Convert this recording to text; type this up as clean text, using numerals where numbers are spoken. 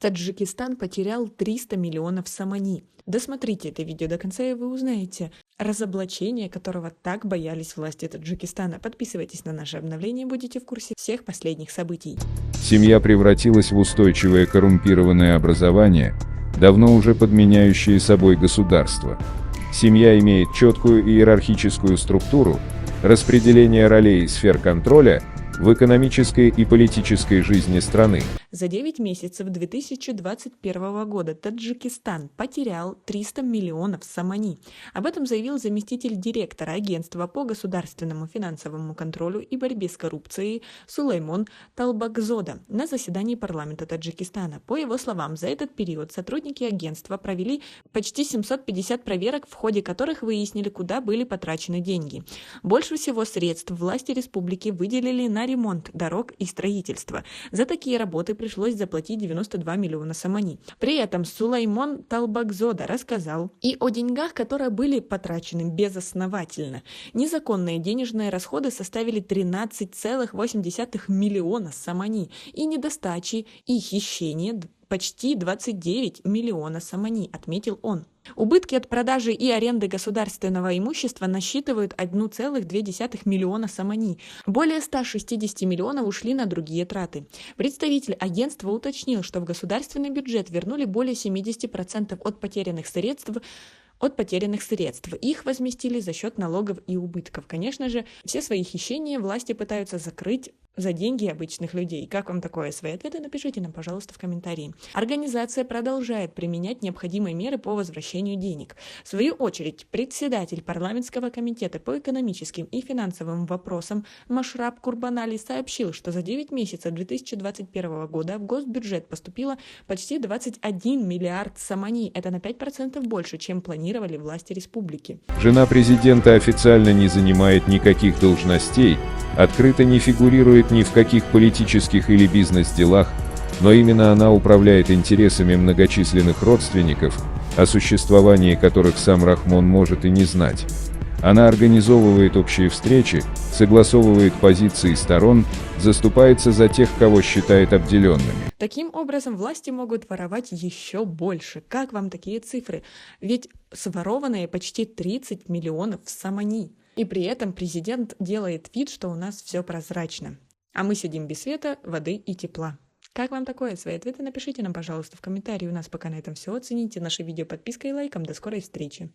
Таджикистан потерял 300 миллионов сомани. Досмотрите это видео до конца, и вы узнаете разоблачение, которого так боялись власти Таджикистана. Подписывайтесь на наши обновления, будете в курсе всех последних событий. Семья превратилась в устойчивое коррумпированное образование, давно уже подменяющее собой государство. Семья имеет четкую иерархическую структуру, распределение ролей и сфер контроля в экономической и политической жизни страны. За 9 месяцев 2021 года Таджикистан потерял 300 миллионов сомани. Об этом заявил заместитель директора Агентства по государственному финансовому контролю и борьбе с коррупцией Сулаймон Талбакзода на заседании парламента Таджикистана. По его словам, за этот период сотрудники агентства провели почти 750 проверок, в ходе которых выяснили, куда были потрачены деньги. Больше всего средств власти республики выделили на ремонт дорог и строительство. За такие работы пришлось заплатить 92 миллиона сомани. При этом Сулаймон Талбакзода рассказал и о деньгах, которые были потрачены безосновательно. Незаконные денежные расходы составили 13,8 миллиона сомани, и недостачи и хищения почти 29 миллиона сомани, отметил он. Убытки от продажи и аренды государственного имущества насчитывают 1,2 миллиона сомани. Более 160 миллионов ушли на другие траты. Представитель агентства уточнил, что в государственный бюджет вернули более 70% от потерянных средств. Их возместили за счет налогов и убытков. Конечно же, все свои хищения власти пытаются закрыть за деньги обычных людей. Как вам такое? Свои ответы напишите нам, пожалуйста, в комментарии. Организация продолжает применять необходимые меры по возвращению денег. В свою очередь, председатель парламентского комитета по экономическим и финансовым вопросам Машраб Курбанали сообщил, что за 9 месяцев 2021 года в госбюджет поступило почти 21 миллиард сомани. Это на 5% больше, чем планировали власти республики. Жена президента официально не занимает никаких должностей, открыто не фигурирует ни в каких политических или бизнес-делах, но именно она управляет интересами многочисленных родственников, о существовании которых сам Рахмон может и не знать. Она организовывает общие встречи, согласовывает позиции сторон, заступается за тех, кого считает обделенными. Таким образом, власти могут воровать еще больше. Как вам такие цифры? Ведь сворованные почти 30 миллионов сомани. И при этом президент делает вид, что у нас все прозрачно. А мы сидим без света, воды и тепла. Как вам такое? Свои ответы напишите нам, пожалуйста, в комментарии. У нас пока на этом все. Оцените наше видео подпиской и лайком. До скорой встречи.